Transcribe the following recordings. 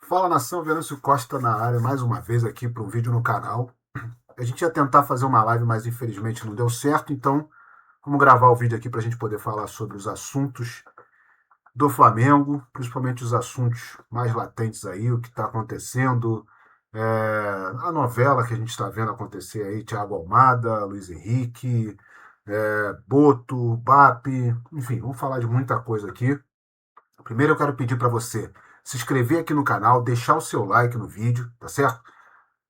Fala nação, Venâncio Costa na área, mais uma vez aqui para um vídeo no canal. A gente ia tentar fazer uma live, mas infelizmente não deu certo, então vamos gravar o vídeo aqui para a gente poder falar sobre os assuntos do Flamengo, principalmente os assuntos mais latentes aí, o que está acontecendo, a novela que a gente está vendo acontecer aí, Thiago Almada, Luiz Henrique, Boto, BAP, enfim, vamos falar de muita coisa aqui. Primeiro eu quero pedir para você se inscrever aqui no canal, deixar o seu like no vídeo, tá certo?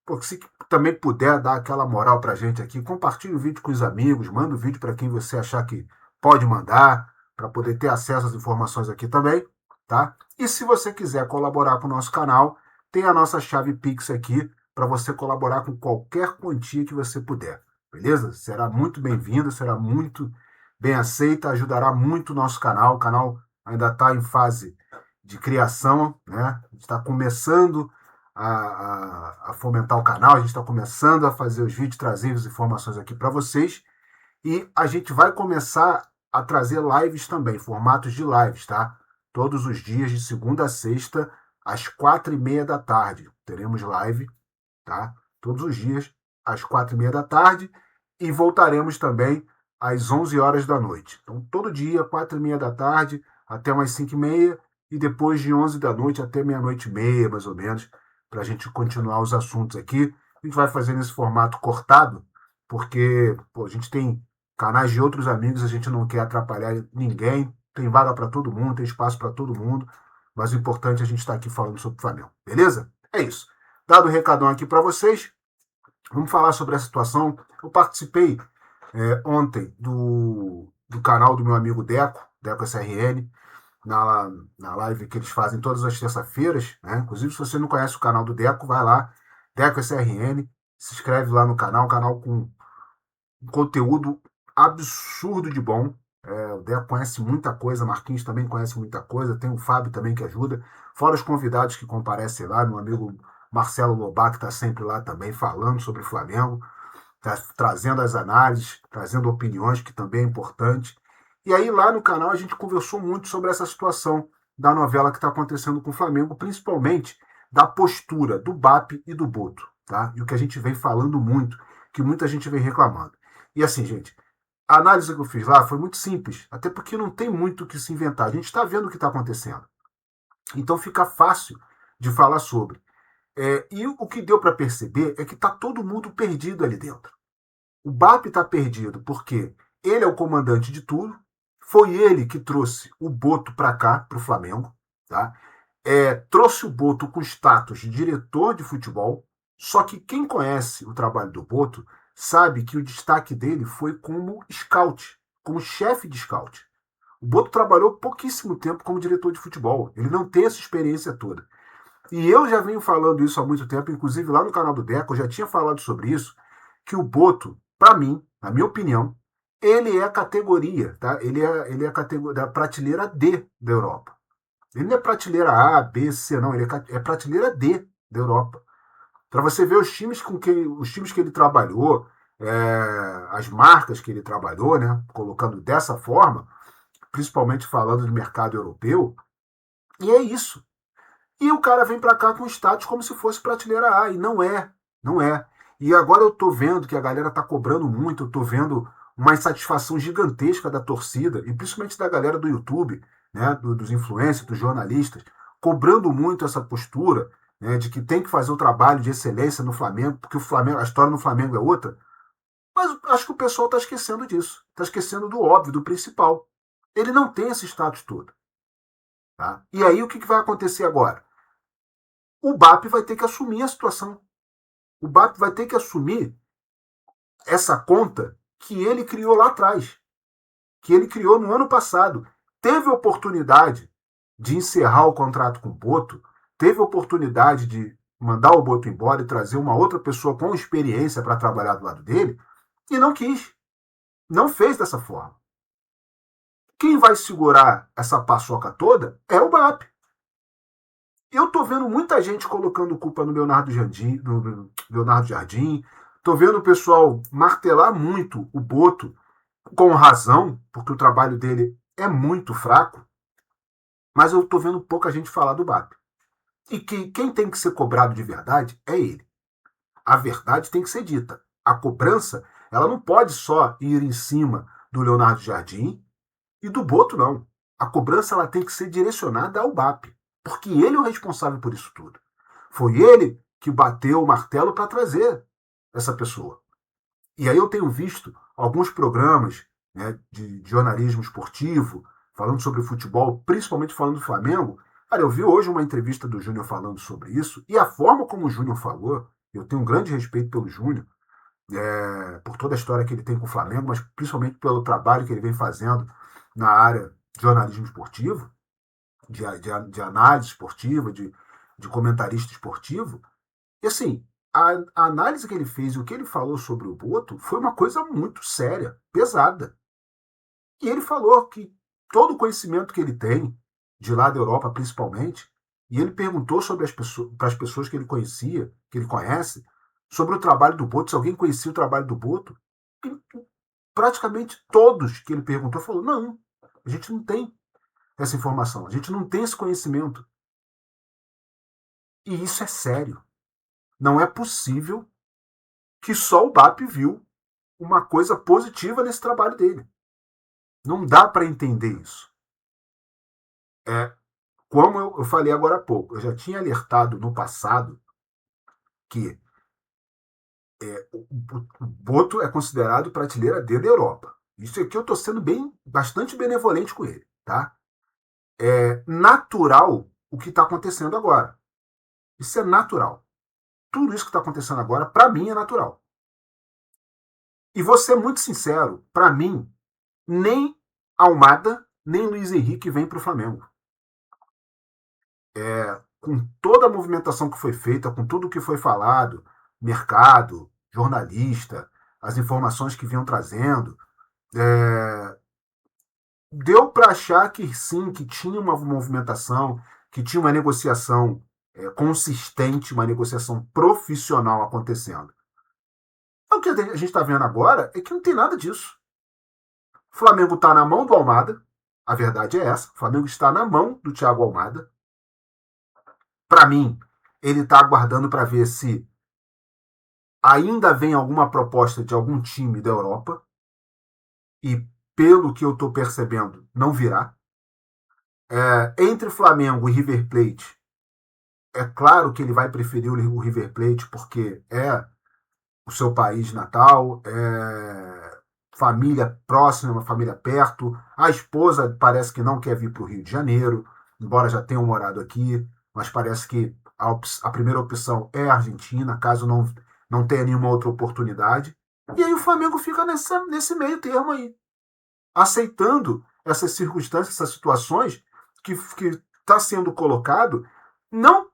Porque se também puder dar aquela moral pra gente aqui, compartilhe o vídeo com os amigos, manda o vídeo para quem você achar que pode mandar, para poder ter acesso às informações aqui também, tá? E se você quiser colaborar com o nosso canal, tem a nossa chave Pix aqui para você colaborar com qualquer quantia que você puder, beleza? Será muito bem-vindo, será muito bem aceita, ajudará muito o nosso canal. O canal ainda está em fase de criação, né? Está começando a fomentar o canal, a gente está começando a fazer os vídeos, trazer as informações aqui para vocês. E a gente vai começar a trazer lives também, formatos de lives, tá? Todos os dias, de segunda a sexta, às 4h30 da tarde. Teremos live, tá? Todos os dias, às 4h30 da tarde. E voltaremos também às 11 horas da noite. Então, todo dia, 4h30 da tarde, até umas 5h30. E depois de 11 da noite até meia-noite e meia, mais ou menos, para a gente continuar os assuntos aqui. A gente vai fazer nesse formato cortado, porque pô, a gente tem canais de outros amigos, a gente não quer atrapalhar ninguém, tem vaga para todo mundo, tem espaço para todo mundo, mas o importante é a gente estar aqui falando sobre o Flamengo, beleza? É isso. Dado o recadão aqui para vocês, vamos falar sobre a situação. Eu participei ontem do canal do meu amigo Deco, Deco SRN, na live que eles fazem todas as terças-feiras, né? Inclusive, se você não conhece o canal do Deco, vai lá, Deco SRN, se inscreve lá no canal, um canal com um conteúdo absurdo de bom. O Deco conhece muita coisa, Marquinhos também conhece muita coisa, tem o Fábio também que ajuda, fora os convidados que comparecem lá, meu amigo Marcelo Lobato está sempre lá também falando sobre o Flamengo, tá trazendo as análises, trazendo opiniões, que também é importante. E aí lá no canal a gente conversou muito sobre essa situação da novela que está acontecendo com o Flamengo, principalmente da postura do BAP e do Boto, tá? E o que a gente vem falando muito, que muita gente vem reclamando. E assim, gente, a análise que eu fiz lá foi muito simples, até porque não tem muito o que se inventar. A gente está vendo o que está acontecendo. Então fica fácil de falar sobre. E o que deu para perceber é que está todo mundo perdido ali dentro. O BAP está perdido porque ele é o comandante de tudo, foi ele que trouxe o Boto para cá, para o Flamengo, tá? Trouxe o Boto com status de diretor de futebol, só que quem conhece o trabalho do Boto sabe que o destaque dele foi como scout, como chefe de scout. O Boto trabalhou pouquíssimo tempo como diretor de futebol, ele não tem essa experiência toda. E eu já venho falando isso há muito tempo, inclusive lá no canal do Deco, eu já tinha falado sobre isso, que o Boto, para mim, na minha opinião, ele é a categoria, tá? Ele é a categoria da prateleira D da Europa. Ele não é prateleira A, B, C, não, ele é prateleira D da Europa. Para você ver os times que ele trabalhou, as marcas que ele trabalhou, né? Colocando dessa forma, principalmente falando do mercado europeu, e é isso. E o cara vem para cá com status como se fosse prateleira A, e não é, não é. E agora eu tô vendo que a galera tá cobrando muito, eu tô vendo uma insatisfação gigantesca da torcida, e principalmente da galera do YouTube, né, dos influencers, dos jornalistas, cobrando muito essa postura, né, de que tem que fazer o trabalho de excelência no Flamengo, porque o Flamengo, a história no Flamengo é outra. Mas acho que o pessoal está esquecendo disso, está esquecendo do óbvio, do principal. Ele não tem esse status todo. Tá? E aí o que vai acontecer agora? O BAP vai ter que assumir a situação. O BAP vai ter que assumir essa conta que ele criou lá atrás, que ele criou no ano passado. Teve oportunidade de encerrar o contrato com o Boto, teve oportunidade de mandar o Boto embora e trazer uma outra pessoa com experiência para trabalhar do lado dele, e não quis. Não fez dessa forma. Quem vai segurar essa paçoca toda é o BAP. Eu tô vendo muita gente colocando culpa no Leonardo Jardim, no Leonardo Jardim. Tô vendo o pessoal martelar muito o Boto, com razão, porque o trabalho dele é muito fraco, mas eu tô vendo pouca gente falar do BAP. E que quem tem que ser cobrado de verdade é ele. A verdade tem que ser dita. A cobrança, ela não pode só ir em cima do Leonardo Jardim e do Boto, não. A cobrança ela tem que ser direcionada ao BAP, porque ele é o responsável por isso tudo. Foi ele que bateu o martelo para trazer essa pessoa. E aí eu tenho visto alguns programas, né, de jornalismo esportivo, falando sobre futebol, principalmente falando do Flamengo. Cara, eu vi hoje uma entrevista do Júnior falando sobre isso, e a forma como o Júnior falou, eu tenho um grande respeito pelo Júnior, por toda a história que ele tem com o Flamengo, mas principalmente pelo trabalho que ele vem fazendo na área de jornalismo esportivo, de análise esportiva, de comentarista esportivo. E assim, a análise que ele fez e o que ele falou sobre o Boto foi uma coisa muito séria, pesada. E ele falou que todo o conhecimento que ele tem, de lá da Europa principalmente, e ele perguntou sobre para as pessoas que ele conhecia, que ele conhece, sobre o trabalho do Boto, se alguém conhecia o trabalho do Boto. E praticamente todos que ele perguntou falou: não, a gente não tem essa informação, a gente não tem esse conhecimento. E isso é sério. Não é possível que só o BAP viu uma coisa positiva nesse trabalho dele. Não dá para entender isso. Como eu falei agora há pouco, eu já tinha alertado no passado que o Boto é considerado prateleira D da Europa. Isso aqui eu estou sendo bastante benevolente com ele, tá? É natural o que está acontecendo agora. Isso é natural. Tudo isso que está acontecendo agora, para mim, é natural. E vou ser muito sincero, para mim, nem Almada, nem Luiz Henrique vem para o Flamengo. Com toda a movimentação que foi feita, com tudo que foi falado, mercado, jornalista, as informações que vinham trazendo, deu para achar que sim, que tinha uma movimentação, que tinha uma negociação consistente, uma negociação profissional acontecendo. O que a gente está vendo agora é que não tem nada disso. O Flamengo está na mão do Almada, a verdade é essa, o Flamengo está na mão do Thiago Almada. Para mim, ele está aguardando para ver se ainda vem alguma proposta de algum time da Europa, e pelo que eu estou percebendo, não virá. Entre Flamengo e River Plate, é claro que ele vai preferir o River Plate porque é o seu país natal, é família próxima, uma família perto. A esposa parece que não quer vir para o Rio de Janeiro, embora já tenham morado aqui, mas parece que a primeira opção é a Argentina, caso não tenha nenhuma outra oportunidade. E aí o Flamengo fica nesse meio termo aí, aceitando essas circunstâncias, essas situações que está sendo colocado não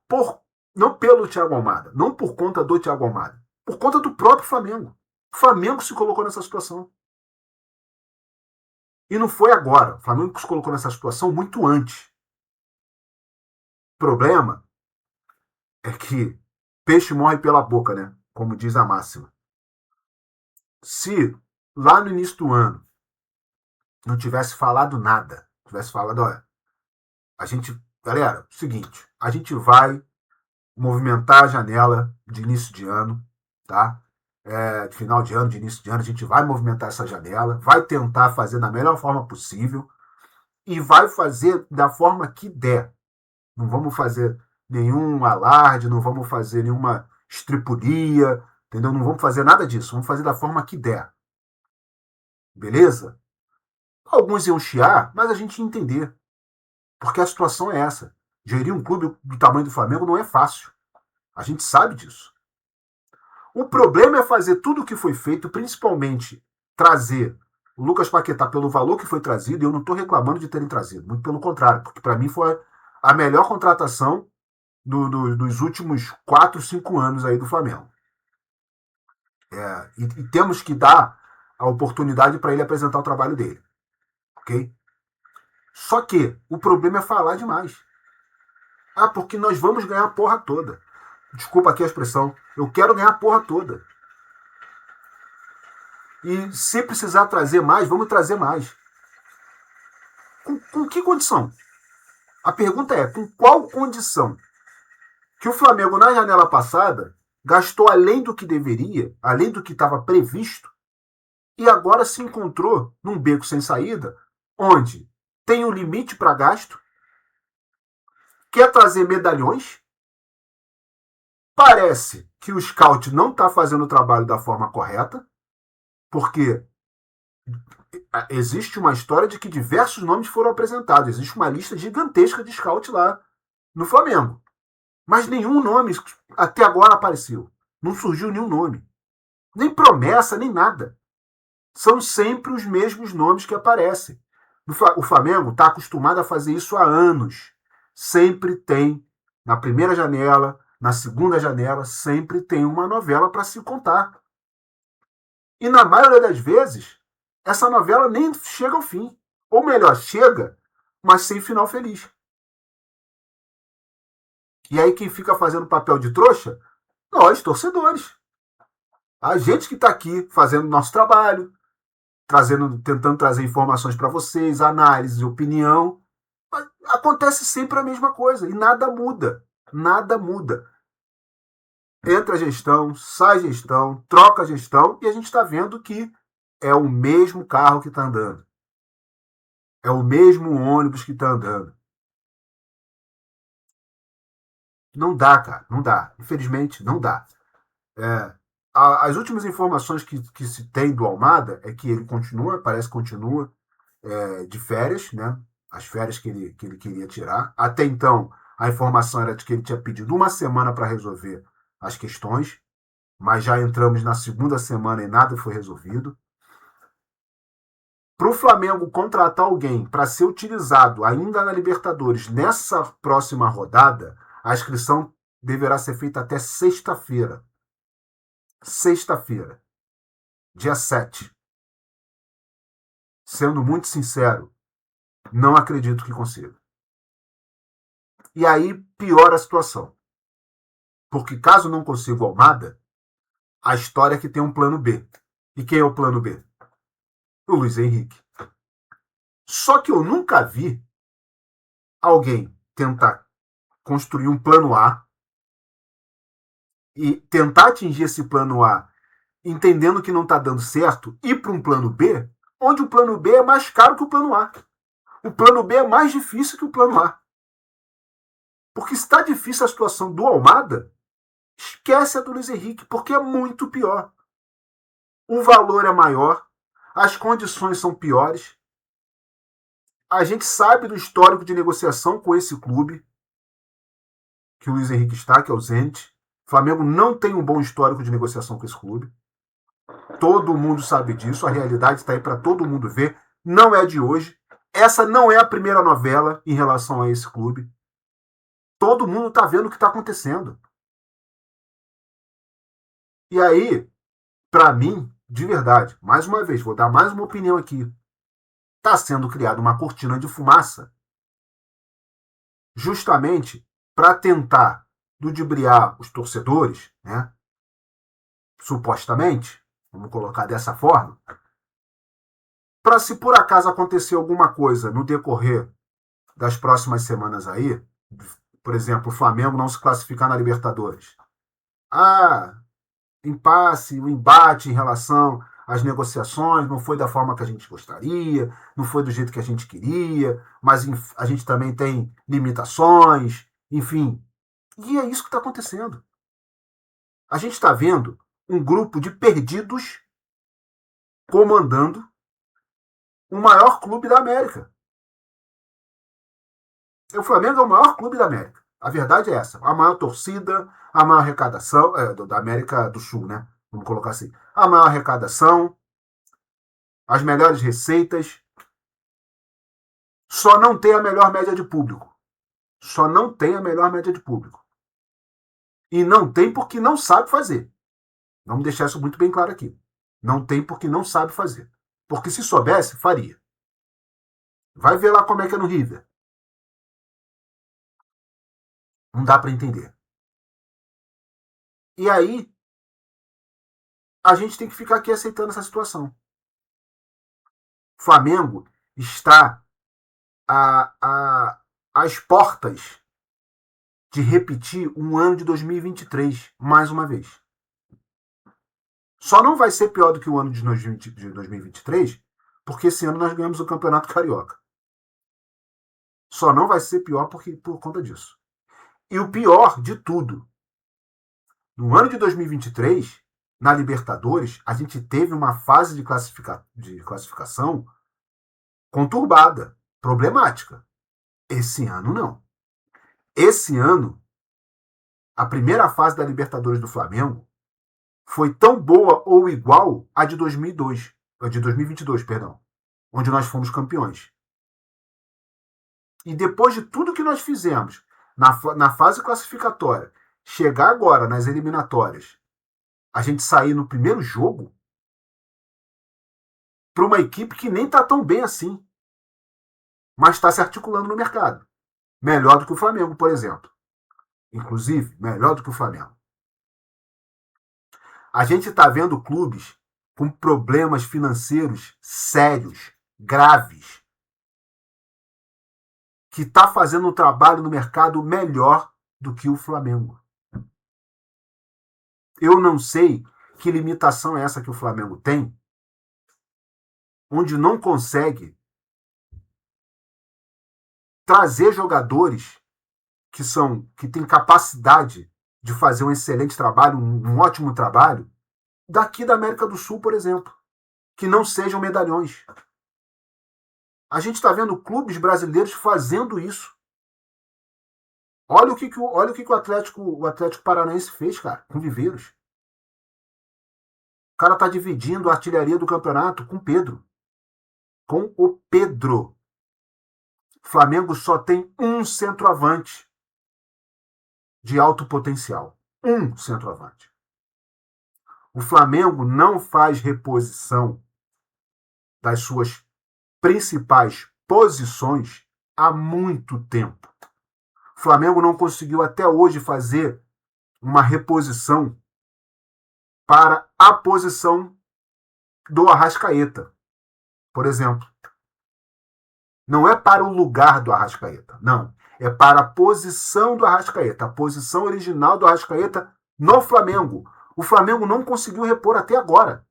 pelo Thiago Almada, não por conta do Thiago Almada, por conta do próprio Flamengo. O Flamengo se colocou nessa situação. E não foi agora. O Flamengo se colocou nessa situação muito antes. O problema é que peixe morre pela boca, né? Como diz a máxima. Se lá no início do ano não tivesse falado nada, tivesse falado, olha, galera, seguinte, a gente vai movimentar a janela de início de ano, tá? De final de ano, de início de ano, a gente vai movimentar essa janela, vai tentar fazer da melhor forma possível e vai fazer da forma que der. Não vamos fazer nenhum alarde, não vamos fazer nenhuma estripulia, entendeu? Não vamos fazer nada disso, vamos fazer da forma que der. Beleza? Alguns iam chiar, mas a gente ia entender. Porque a situação é essa. Gerir um clube do tamanho do Flamengo não é fácil. A gente sabe disso. O problema é fazer tudo o que foi feito, principalmente trazer o Lucas Paquetá pelo valor que foi trazido, e eu não estou reclamando de terem trazido, muito pelo contrário, porque para mim foi a melhor contratação dos últimos 4, 5 anos aí do Flamengo. E temos que dar a oportunidade para ele apresentar o trabalho dele. Ok? Só que o problema é falar demais. Porque nós vamos ganhar a porra toda. Desculpa aqui a expressão. Eu quero ganhar a porra toda. E se precisar trazer mais, vamos trazer mais. Com que condição? A pergunta é, com qual condição? que o Flamengo, na janela passada, gastou além do que deveria, além do que estava previsto, e agora se encontrou num beco sem saída, onde tem um limite para gasto, quer trazer medalhões, parece que o scout não está fazendo o trabalho da forma correta, porque existe uma história de que diversos nomes foram apresentados, existe uma lista gigantesca de scout lá no Flamengo, mas nenhum nome até agora apareceu, não surgiu nenhum nome, nem promessa, nem nada. São sempre os mesmos nomes que aparecem. O Flamengo está acostumado a fazer isso há anos. Sempre tem, na primeira janela, na segunda janela, sempre tem uma novela para se contar. E na maioria das vezes, essa novela nem chega ao fim. Ou melhor, chega, mas sem final feliz. E aí quem fica fazendo papel de trouxa? Nós, torcedores. A gente que está aqui fazendo nosso trabalho, tentando trazer informações para vocês, análise, opinião. Acontece sempre a mesma coisa e nada muda. Nada muda. Entra a gestão, sai a gestão, troca a gestão e a gente está vendo que é o mesmo carro que está andando. É o mesmo ônibus que está andando. Não dá, cara, não dá. Infelizmente, não dá. As últimas informações que se tem do Almada é que ele continua, parece que continua de férias, né? As férias que ele queria tirar. Até então, a informação era de que ele tinha pedido uma semana para resolver as questões, mas já entramos na segunda semana e nada foi resolvido. Para o Flamengo contratar alguém para ser utilizado ainda na Libertadores nessa próxima rodada, a inscrição deverá ser feita até sexta-feira. Sexta-feira, dia 7. Sendo muito sincero, não acredito que consiga. E aí piora a situação. Porque caso não consiga o Almada, a história é que tem um plano B. E quem é o plano B? O Luiz Henrique. Só que eu nunca vi alguém tentar construir um plano A e tentar atingir esse plano A entendendo que não está dando certo, ir para um plano B, onde o plano B é mais caro que o plano A. O plano B é mais difícil que o plano A. Porque se está difícil a situação do Almada, esquece a do Luiz Henrique, porque é muito pior. O valor é maior, as condições são piores. A gente sabe do histórico de negociação com esse clube, que o Luiz Henrique está, que é o Zenit. O Flamengo não tem um bom histórico de negociação com esse clube. Todo mundo sabe disso, a realidade está aí para todo mundo ver. Não é de hoje. Essa não é a primeira novela em relação a esse clube. Todo mundo está vendo o que está acontecendo. E aí, para mim, de verdade, mais uma vez, vou dar mais uma opinião aqui. Está sendo criada uma cortina de fumaça justamente para tentar ludibriar os torcedores, né? Supostamente, vamos colocar dessa forma, para se por acaso acontecer alguma coisa no decorrer das próximas semanas aí, por exemplo, o Flamengo não se classificar na Libertadores. Ah, impasse, o embate em relação às negociações não foi da forma que a gente gostaria, não foi do jeito que a gente queria, mas a gente também tem limitações, enfim. E é isso que está acontecendo. A gente está vendo um grupo de perdidos comandando o maior clube da América. O Flamengo é o maior clube da América. A verdade é essa. A maior torcida, a maior arrecadação da América do Sul, né? Vamos colocar assim. A maior arrecadação, as melhores receitas. Só não tem a melhor média de público. Só não tem a melhor média de público. E não tem porque não sabe fazer. Vamos deixar isso muito bem claro aqui. Não tem porque não sabe fazer. Porque se soubesse, faria. Vai ver lá como é que é no River. Não dá para entender. E aí, a gente tem que ficar aqui aceitando essa situação. O Flamengo está às portas de repetir um ano de 2023 mais uma vez. Só não vai ser pior do que o ano de 2023, porque esse ano nós ganhamos o Campeonato Carioca. Só não vai ser pior por conta disso. E o pior de tudo, no ano de 2023, na Libertadores, a gente teve uma fase de classificação conturbada, problemática. Esse ano não. Esse ano, a primeira fase da Libertadores do Flamengo foi tão boa ou igual à de 2002, de 2022, perdão, onde nós fomos campeões. E depois de tudo que nós fizemos na fase classificatória, chegar agora nas eliminatórias, a gente sair no primeiro jogo para uma equipe que nem está tão bem assim, mas está se articulando no mercado. Melhor do que o Flamengo, por exemplo. Inclusive, melhor do que o Flamengo. A gente está vendo clubes com problemas financeiros sérios, graves, que está fazendo um trabalho no mercado melhor do que o Flamengo. Eu não sei que limitação é essa que o Flamengo tem, onde não consegue trazer jogadores que têm capacidade de fazer um excelente trabalho, um ótimo trabalho, daqui da América do Sul, por exemplo, que não sejam medalhões. A gente está vendo clubes brasileiros fazendo isso. Olha o que o Atlético Paranaense fez, cara, com Viveiros. O cara está dividindo a artilharia do campeonato com Pedro. Com o Pedro. O Flamengo só tem um centroavante de alto potencial. Um centroavante. O Flamengo não faz reposição das suas principais posições há muito tempo. O Flamengo não conseguiu até hoje fazer uma reposição para a posição do Arrascaeta, por exemplo. Não é para o lugar do Arrascaeta, não. É para a posição do Arrascaeta, a posição original do Arrascaeta no Flamengo. O Flamengo não conseguiu repor até agora.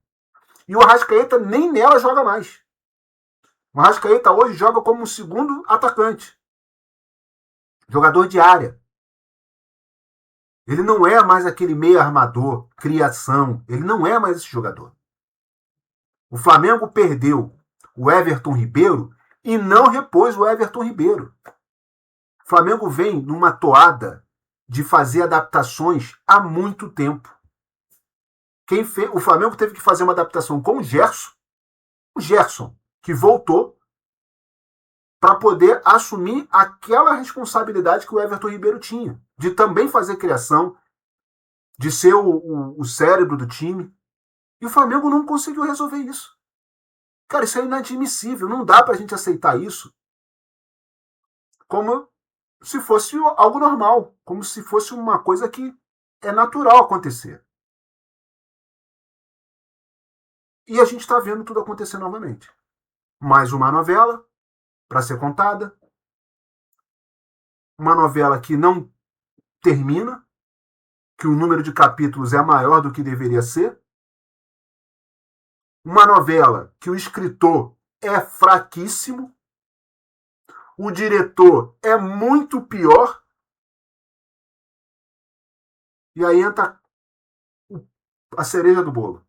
E o Arrascaeta nem nela joga mais. O Arrascaeta hoje joga como um segundo atacante. Jogador de área. Ele não é mais aquele meio armador, criação. Ele não é mais esse jogador. O Flamengo perdeu o Everton Ribeiro e não repôs o Everton Ribeiro. O Flamengo vem numa toada de fazer adaptações há muito tempo. O Flamengo teve que fazer uma adaptação com o Gerson, que voltou para poder assumir aquela responsabilidade que o Everton Ribeiro tinha, de também fazer criação, de ser o cérebro do time. E o Flamengo não conseguiu resolver isso. Cara, isso é inadmissível. Não dá pra gente aceitar isso como se fosse algo normal, como se fosse uma coisa que é natural acontecer. E a gente está vendo tudo acontecer novamente. Mais uma novela para ser contada. Uma novela que não termina, que o número de capítulos é maior do que deveria ser. Uma novela que o escritor é fraquíssimo, o diretor é muito pior, e aí entra a cereja do bolo.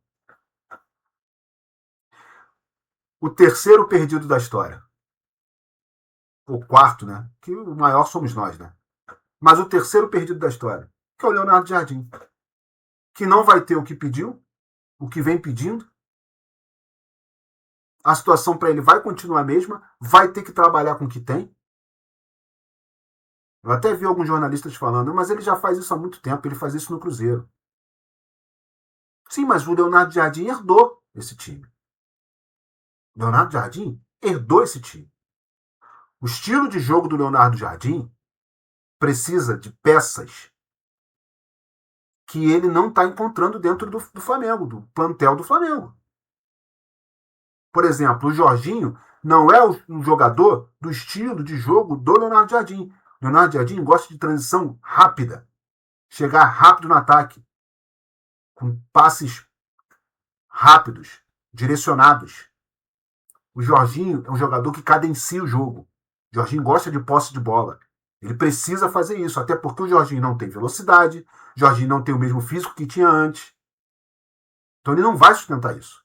O terceiro perdido da história. O quarto, né? Que o maior somos nós, né? Mas o terceiro perdido da história, que é o Leonardo Jardim, que não vai ter o que pediu, o que vem pedindo. A situação para ele vai continuar a mesma, vai ter que trabalhar com o que tem. Eu até vi alguns jornalistas falando, mas ele já faz isso há muito tempo, ele faz isso no Cruzeiro. Sim, mas o Leonardo Jardim herdou esse time. O Leonardo Jardim herdou esse time. O estilo de jogo do Leonardo Jardim precisa de peças que ele não está encontrando dentro do Flamengo, do plantel do Flamengo. Por exemplo, o Jorginho não é um jogador do estilo de jogo do Leonardo Jardim. Leonardo Jardim gosta de transição rápida, chegar rápido no ataque, com passes rápidos, direcionados. O Jorginho é um jogador que cadencia o jogo. O Jorginho gosta de posse de bola. Ele precisa fazer isso, até porque o Jorginho não tem velocidade, o Jorginho não tem o mesmo físico que tinha antes. Então ele não vai sustentar isso.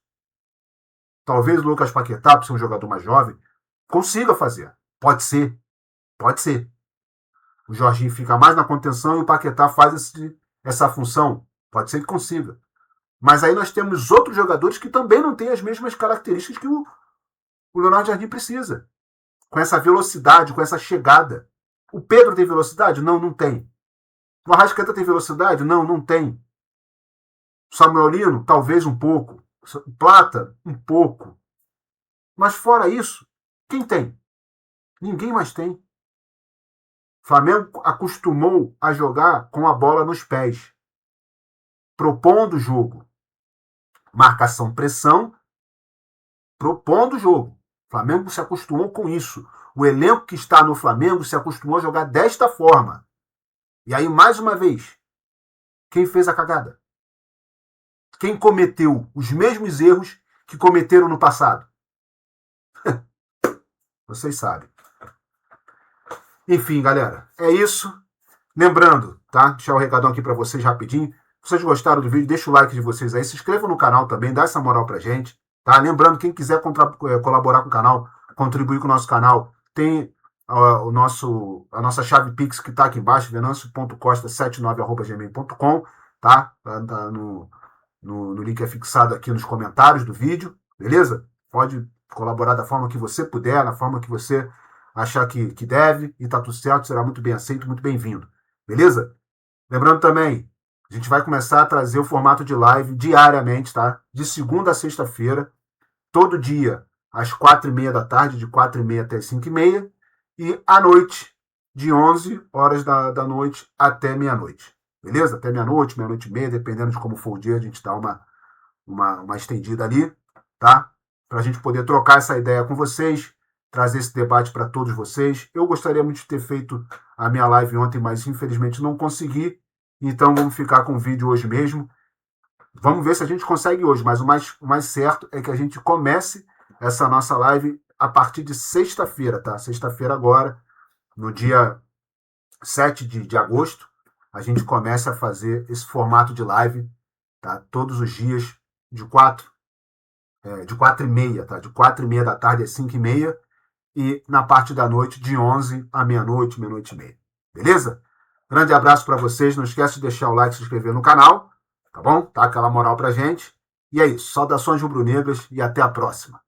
Talvez o Lucas Paquetá, por ser um jogador mais jovem, consiga fazer. Pode ser. Pode ser. O Jorginho fica mais na contenção e o Paquetá faz essa função. Pode ser que consiga. Mas aí nós temos outros jogadores que também não têm as mesmas características que o Leonardo Jardim precisa. Com essa velocidade, com essa chegada. O Pedro tem velocidade? Não, não tem. O Arrascaeta tem velocidade? Não, não tem. O Samuel Lino? Talvez um pouco. O Plata? Um pouco. Mas fora isso, quem tem? Ninguém mais tem. O Flamengo acostumou a jogar com a bola nos pés, propondo o jogo. Marcação, pressão, propondo o jogo. O Flamengo se acostumou com isso. O elenco que está no Flamengo se acostumou a jogar desta forma. E aí, mais uma vez, quem fez a cagada? Quem cometeu os mesmos erros que cometeram no passado? Vocês sabem. Enfim, galera, é isso. Lembrando, tá? Deixar o recadão aqui para vocês rapidinho. Se vocês gostaram do vídeo, deixa o like de vocês aí. Se inscrevam no canal também, dá essa moral pra gente. Tá? Lembrando, quem quiser colaborar com o canal, contribuir com o nosso canal, tem a nossa chave Pix que está aqui embaixo, venancio.costa79@gmail.com, tá? Tá no link é fixado aqui nos comentários do vídeo, beleza? Pode colaborar da forma que você puder, na forma que você achar que deve, e tá tudo certo, será muito bem aceito, muito bem-vindo, beleza? Lembrando também, a gente vai começar a trazer o formato de live diariamente, tá? De segunda a sexta-feira, todo dia, às 4h30 da tarde, de 4h30 até 5h30, e à noite, de 11 horas da noite até meia-noite. Beleza? Até meia-noite, meia-noite e meia, dependendo de como for o dia, a gente dá uma estendida ali, tá? Para a gente poder trocar essa ideia com vocês, trazer esse debate para todos vocês. Eu gostaria muito de ter feito a minha live ontem, mas infelizmente não consegui, então vamos ficar com o vídeo hoje mesmo. Vamos ver se a gente consegue hoje, mas o mais certo é que a gente comece essa nossa live a partir de sexta-feira, tá? Sexta-feira agora, no dia 7 de agosto, a gente começa a fazer esse formato de live, tá? Todos os dias, de 4h30, tá? De 4h30 da tarde às 5h30, e na parte da noite, de 11 à meia-noite, meia-noite e meia. Beleza? Grande abraço para vocês, não esquece de deixar o like e se inscrever no canal, tá bom? Tá aquela moral pra gente. E é isso, saudações rubro-negras e até a próxima.